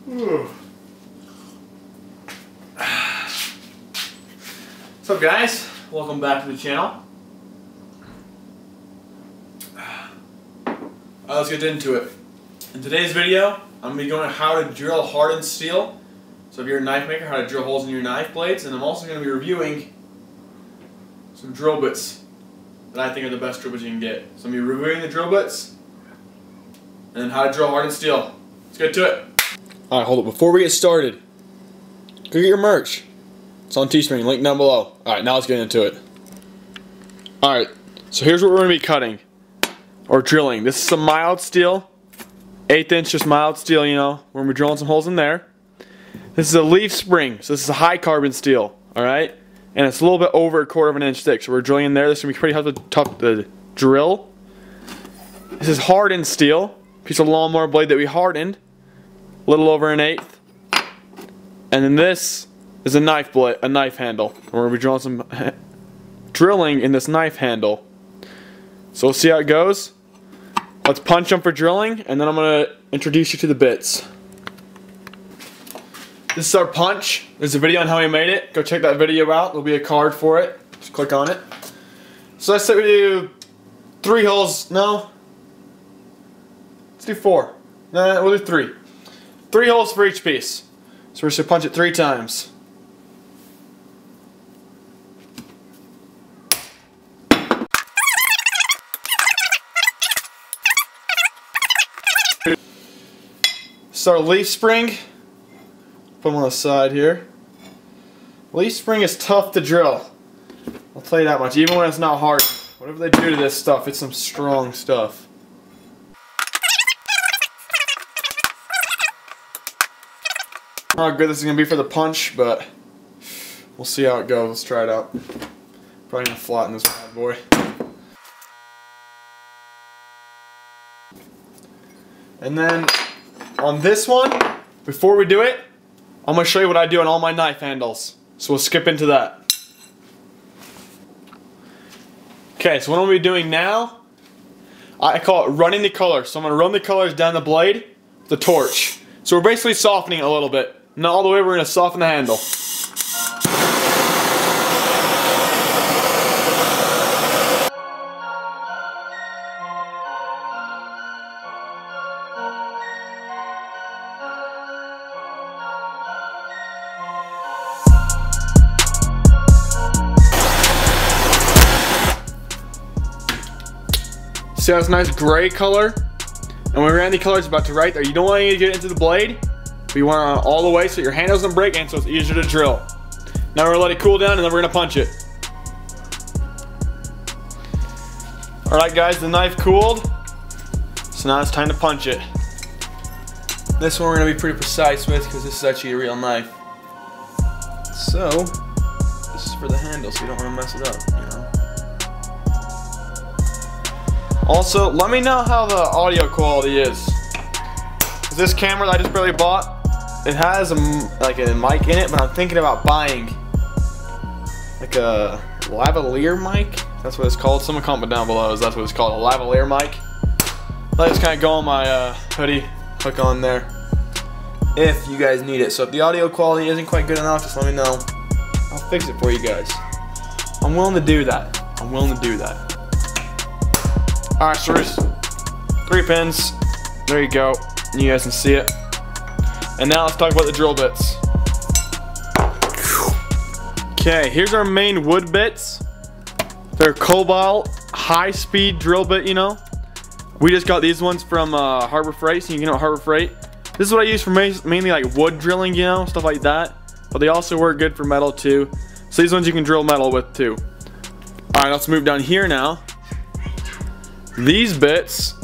What's up, guys? Welcome back to the channel. Let's get into it. In today's video, I'm going to be going how to drill hardened steel. So if you're a knife maker, how to drill holes in your knife blades. And I'm also going to be reviewing some drill bits that I think are the best drill bits you can get. So I'm going to be reviewing the drill bits and then how to drill hardened steel. Let's get to it. Alright, hold up. Before we get started, go get your merch. It's on Teespring, link down below. Alright, now let's get into it. Alright, so here's what we're going to be cutting. Or drilling. This is some mild steel. 1/8 inch, just mild steel, you know. We're going to be drilling some holes in there. This is a leaf spring, so this is a high carbon steel. Alright? And it's a little bit over 1/4 inch thick, so we're drilling in there. This is going to be pretty tough to drill. This is hardened steel. Piece of lawnmower blade that we hardened. A little over 1/8. And then this is a knife blade, a knife handle. We're going to be drilling some drilling in this knife handle. So we'll see how it goes. Let's punch them for drilling, and then I'm going to introduce you to the bits. This is our punch. There's a video on how we made it. Go check that video out. There'll be a card for it. Just click on it. So I said we do 3 holes. No. Let's do 4. No, we'll do 3. 3 holes for each piece. So we're just going to punch it 3 times. This is our leaf spring. Put them on the side here. Leaf spring is tough to drill. I'll tell you that much, even when it's not hard. Whatever they do to this stuff, it's some strong stuff. I don't know how good this is going to be for the punch, but we'll see how it goes. Let's try it out. Probably going to flatten this bad boy. And then on this one, before we do it, I'm going to show you what I do on all my knife handles. So we'll skip into that. Okay, so what I'm going to be doing now, I call it running the color. So I'm going to run the colors down the blade with the torch. So we're basically softening it a little bit. Not all the way, we're going to soften the handle. See how it's a nice gray color? And when we ran the colors about to right there, you don't want to get into the blade, but you want it on all the way so your hand doesn't break and so it's easier to drill. Now we're going to let it cool down and then we're going to punch it. Alright guys, the knife cooled. So now it's time to punch it. This one we're going to be pretty precise with because this is actually a real knife. So, this is for the handle so you don't want to mess it up, you know. Also, let me know how the audio quality is. This camera that I just barely bought, it has like a mic in it, but I'm thinking about buying like a lavalier mic. That's what it's called. Someone comment down below if that's what it's called, a lavalier mic. Let just kind of go on my hoodie, hook on there, if you guys need it. So if the audio quality isn't quite good enough, just let me know. I'll fix it for you guys. I'm willing to do that. I'm willing to do that. Alright, so there's 3 pins. There you go. You guys can see it. And now let's talk about the drill bits. Okay, here's our main wood bits. They're Carbide, high-speed drill bit, you know. We just got these ones from Harbor Freight, so you can get Harbor Freight. This is what I use for mainly like wood drilling, you know, stuff like that. But they also work good for metal too. So these ones you can drill metal with too. Alright, let's move down here now. These bits,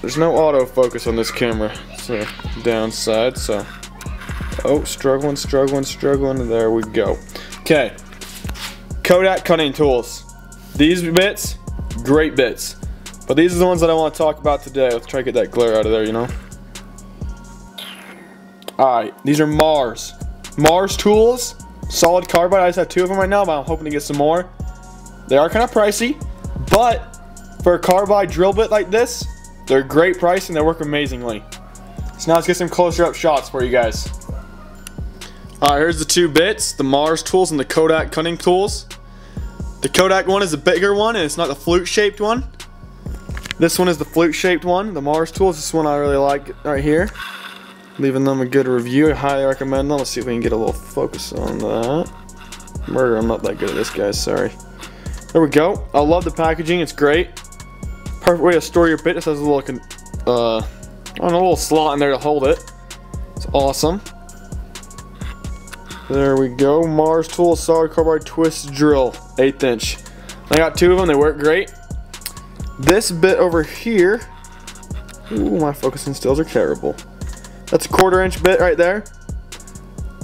there's no autofocus on this camera, so downside, so, oh, struggling, there we go. Okay, Kodiak cutting tools. These bits, great bits, but these are the ones that I want to talk about today. Let's try to get that glare out of there, you know. Alright, these are Mars tools, solid carbide. I just have 2 of them right now, but I'm hoping to get some more. They are kind of pricey, but for a carbide drill bit like this, they're a great price and they work amazingly. So now let's get some closer up shots for you guys. Alright, here's the two bits, the Mars tools and the Kodiak cutting tools. The Kodiak one is the bigger one and it's not the flute shaped one. This one is the flute shaped one. The Mars tools, this one I really like right here. Leaving them a good review, I highly recommend them. Let's see if we can get a little focus on that. Murder, I'm not that good at this, guys, sorry. There we go. I love the packaging, it's great. Perfect way to store your bit. This has a little, I don't know, a little slot in there to hold it. It's awesome. There we go. Mars tool, solid carbide twist drill, 1/8 inch. I got two of them, they work great. This bit over here, ooh, my focusing stills are terrible. That's a 1/4 inch bit right there.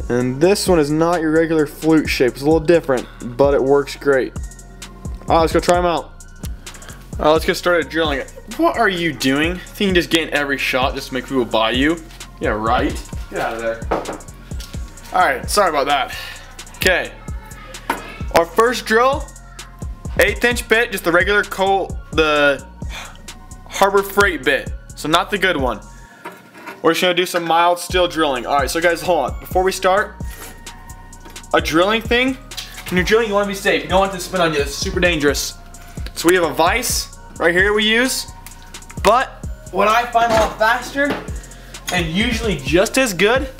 And this one is not your regular flute shape. It's a little different, but it works great. Alright, let's go try them out. Alright, let's get started drilling it. What are you doing? Thinking just getting every shot just to make people buy you? Yeah, right. Get out of there. Alright, sorry about that. Okay. Our first drill, 1/8 inch bit, just the regular the Harbor Freight bit. So not the good one. We're just gonna do some mild steel drilling. Alright, so guys, hold on. Before we start, a drilling thing, when you're drilling, you wanna be safe. You don't want it to spin on you, it's super dangerous. So we have a vise right here we use, but what I find a lot faster, and usually just as good,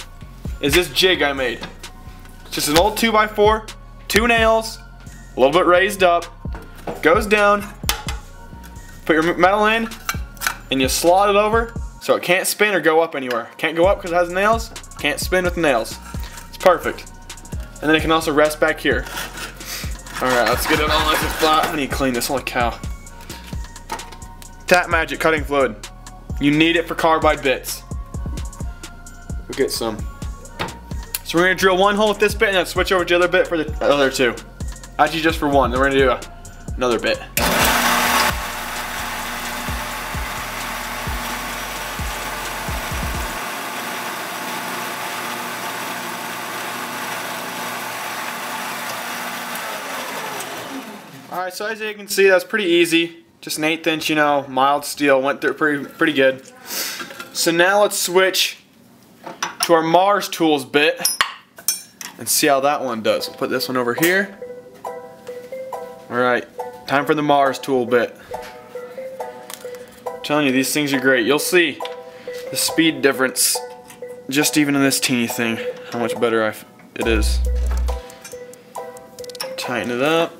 is this jig I made. It's just an old 2x4, 2 nails, a little bit raised up, goes down, put your metal in, and you slot it over so it can't spin or go up anywhere. Can't go up because it has nails, can't spin with nails. It's perfect. And then it can also rest back here. Alright, let's get it all nice and flat. I need to clean this, holy cow. Tap Magic cutting fluid. You need it for carbide bits. We'll get some. So we're going to drill one hole with this bit and then switch over to the other bit for the other two. Actually just for one, then we're going to do another bit. Alright, so as you can see, that's pretty easy. Just an 1/8 inch, you know, mild steel. Went through pretty good. So now let's switch to our Mars tools bit and see how that one does. We'll put this one over here. Alright, time for the Mars tool bit. I'm telling you, these things are great. You'll see the speed difference just even in this teeny thing, how much better it is. Tighten it up.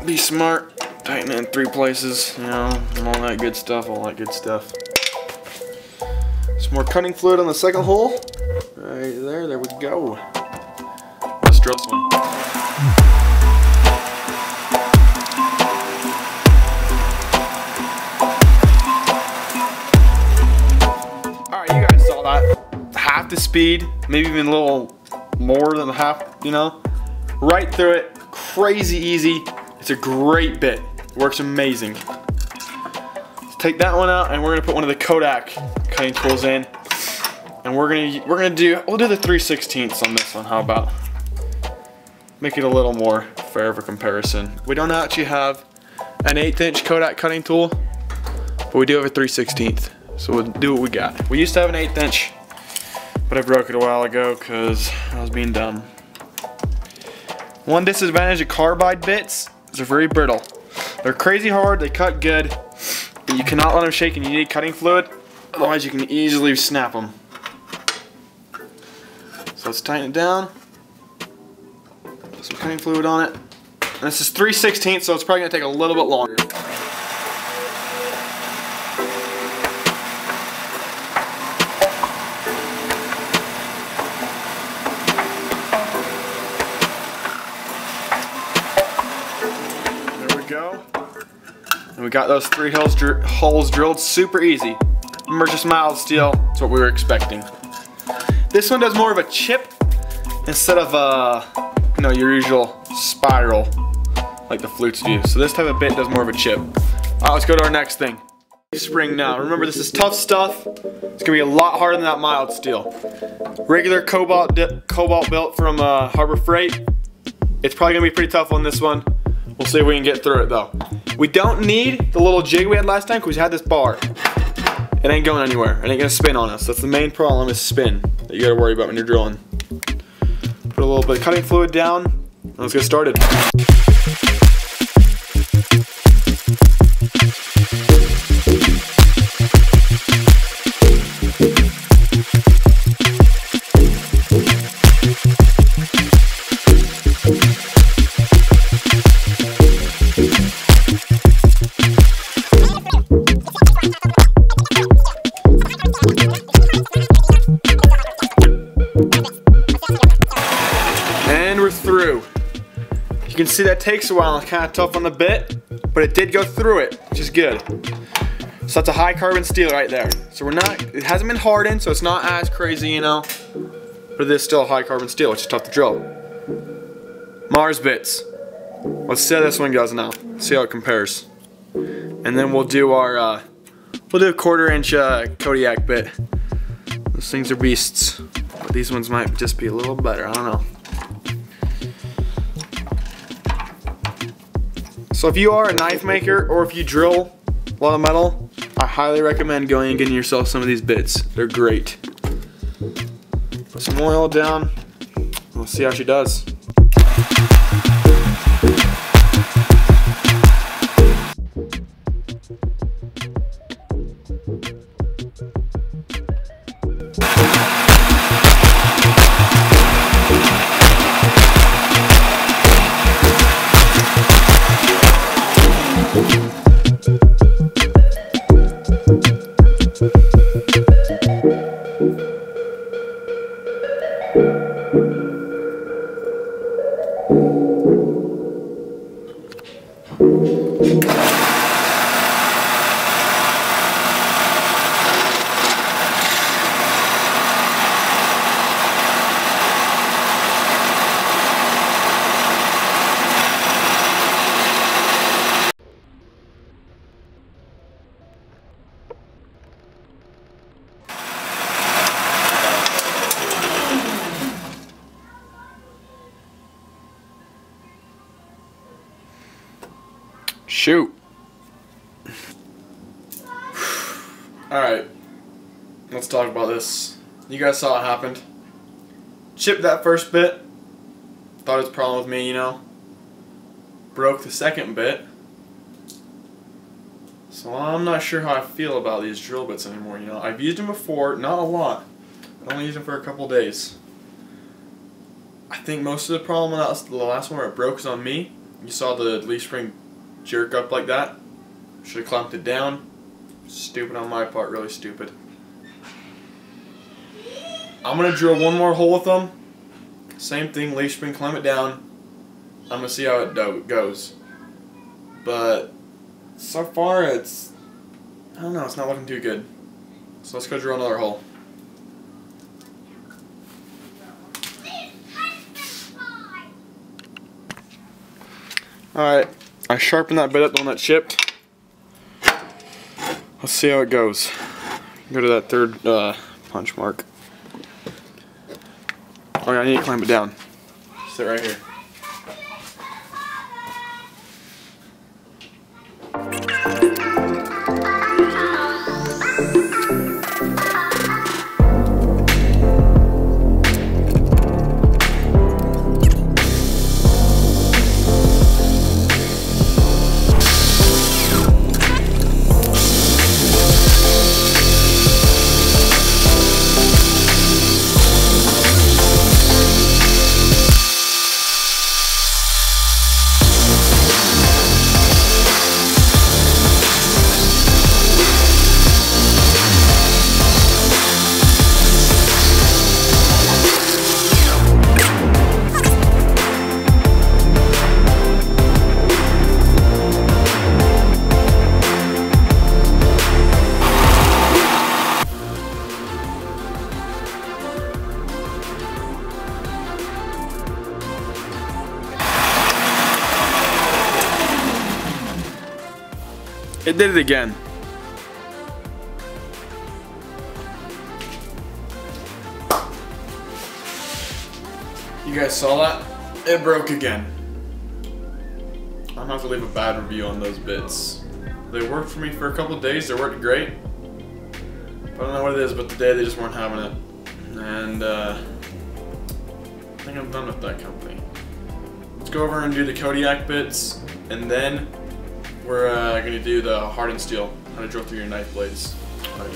Be smart, tighten it in 3 places, you know, all that good stuff, Some more cutting fluid on the second hole. Right there we go. Let's drill this one. Alright, you guys saw that. Half the speed, maybe even a little more than half, you know. Right through it, crazy easy. It's a great bit. It works amazing. Let's take that one out and we're gonna put one of the Kodiak cutting tools in. And we'll do the 3/16 on this one. How about? Make it a little more fair of a comparison. We don't actually have an 1/8 inch Kodiak cutting tool, but we do have a 3/16. So we'll do what we got. We used to have an 1/8 inch, but I broke it a while ago because I was being dumb. One disadvantage of carbide bits, they're very brittle. They're crazy hard, they cut good, but you cannot let them shake and you need cutting fluid, otherwise you can easily snap them. So let's tighten it down, put some cutting fluid on it. And this is 3/16, so it's probably going to take a little bit longer. Go. And we got those 3 holes drilled super easy. Remember, just mild steel, that's what we were expecting. This one does more of a chip instead of you know, your usual spiral like the flutes do. So this type of bit does more of a chip. Alright, let's go to our next thing. Spring now. Remember, this is tough stuff. It's gonna be a lot harder than that mild steel. Regular cobalt built from Harbor Freight. It's probably gonna be pretty tough on this one. We'll see if we can get through it though. We don't need the little jig we had last time because we had this bar. it ain't going anywhere. It ain't gonna spin on us. That's the main problem, is spin that you gotta worry about when you're drilling. Put a little bit of cutting fluid down, and let's get started. Through. You can see that takes a while. It's kind of tough on the bit, but it did go through it, which is good. So that's a high carbon steel right there. So it hasn't been hardened, so it's not as crazy, you know, but it is still a high carbon steel, which is tough to drill. Mars bits. Let's see how this one goes now. See how it compares, and then we'll do our a 1/4 inch Kodiak bit. Those things are beasts, but these ones might just be a little better. I don't know. So if you are a knife maker, or if you drill a lot of metal, I highly recommend going and getting yourself some of these bits. They're great. Put some oil down. We'll see how she does. Shoot. Alright, let's talk about this. You guys saw what happened. Chipped that first bit. Thought it was a problem with me, you know. Broke the second bit. So I'm not sure how I feel about these drill bits anymore, you know. I've used them before, not a lot. I only used them for a couple days. I think most of the problem with the last one where it broke is on me. You saw the leaf spring jerk up like that. Should have clamped it down. Stupid on my part, really stupid. I'm gonna drill one more hole with them. Same thing, leaf spring, clamp it down. I'm gonna see how it goes. But so far I don't know, it's not looking too good. So let's go drill another hole. Alright, I sharpened that bit up, the one that chipped. Let's see how it goes. Go to that third punch mark. Oh yeah, I need to clamp it down. Sit right here. It did it again. You guys saw that? It broke again. I'm gonna have to leave a bad review on those bits. They worked for me for a couple of days, they worked great. I don't know what it is, but today they just weren't having it. And I think I'm done with that company. Let's go over and do the Kodiak Bits, and then we're going to do the hardened steel, how to drill through your knife blades. Alright,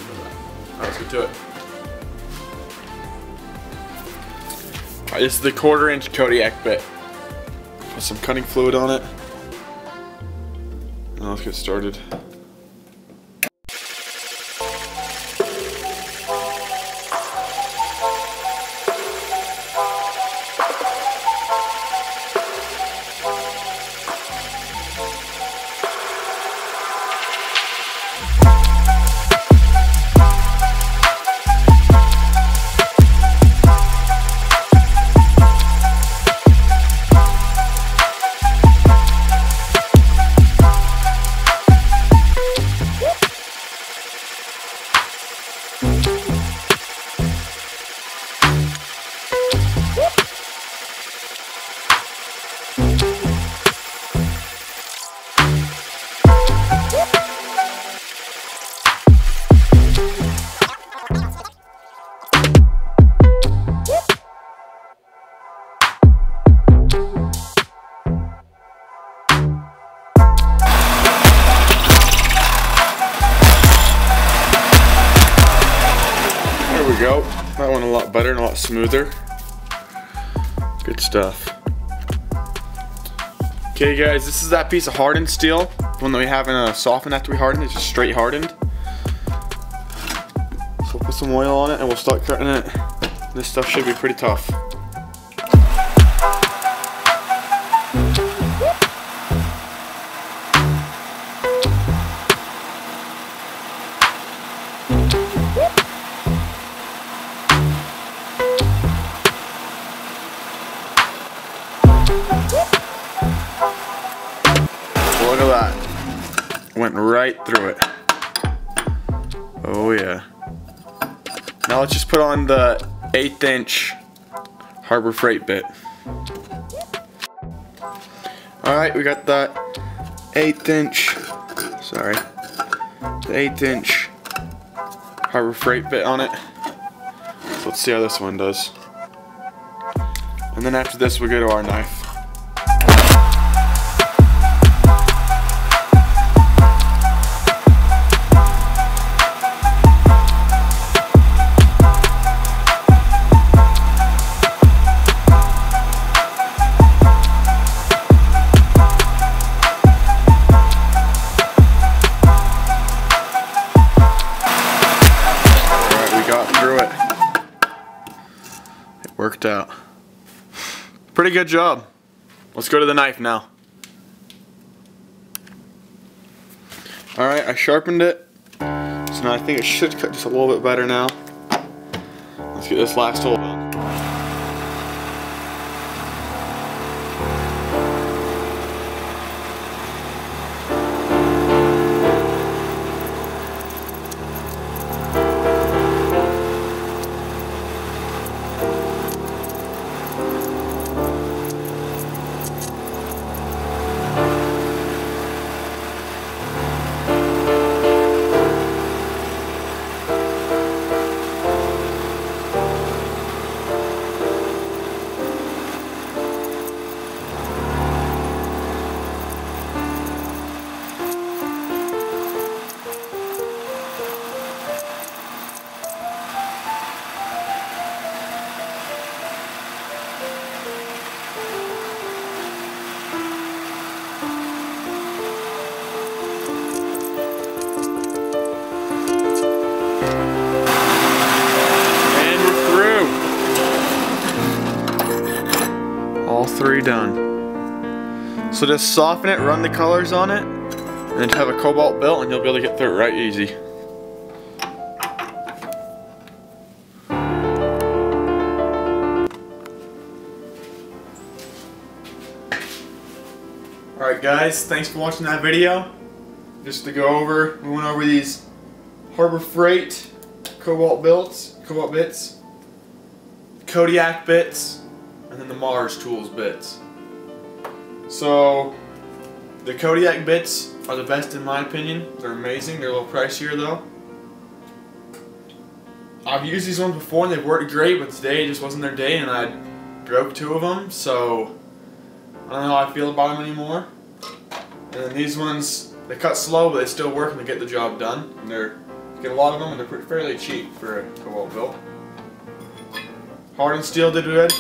let's get to it. Alright, this is the 1/4 inch Kodiak bit. Put some cutting fluid on it. Now let's get started. Go. That one a lot better and a lot smoother. Good stuff. Okay guys, this is that piece of hardened steel. The one that we haven't softened after we hardened. It's just straight hardened. So we'll put some oil on it and we'll start cutting it. This stuff should be pretty tough. Look at that. Went right through it. Oh yeah. Now let's just put on the 1/8 inch Harbor Freight bit. Alright, we got that 1/8 inch, sorry, the 1/8 inch Harbor Freight bit on it. So let's see how this one does. And then after this we'll go to our knife. Worked out. Pretty good job. Let's go to the knife now. Alright, I sharpened it. So now I think it should cut just a little bit better now. Let's get this last hole done. All 3 done. So just soften it, run the colors on it, and then have a cobalt belt and you'll be able to get through it right easy. Alright guys, thanks for watching that video. Just to go over, we went over these Harbor Freight cobalt bits, Kodiak bits, and then the Mars Tools bits. So the Kodiak bits are the best in my opinion. They're amazing. They're a little pricier though. I've used these ones before and they've worked great, but today just wasn't their day and I broke 2 of them, so I don't know how I feel about them anymore. And then these ones, they cut slow, but they still work and they get the job done. And you get a lot of them and they're fairly cheap for a Cobalt build. Hardened steel did good.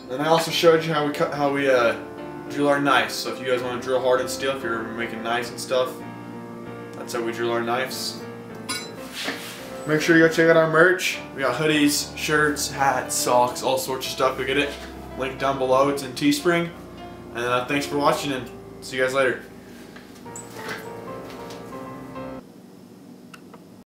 And I also showed you how we drill our knives. So if you guys want to drill hardened steel, if you're making knives and stuff, that's how we drill our knives. Make sure you go check out our merch. We got hoodies, shirts, hats, socks, all sorts of stuff. We get it. Link down below. It's in Teespring. And thanks for watching and see you guys later.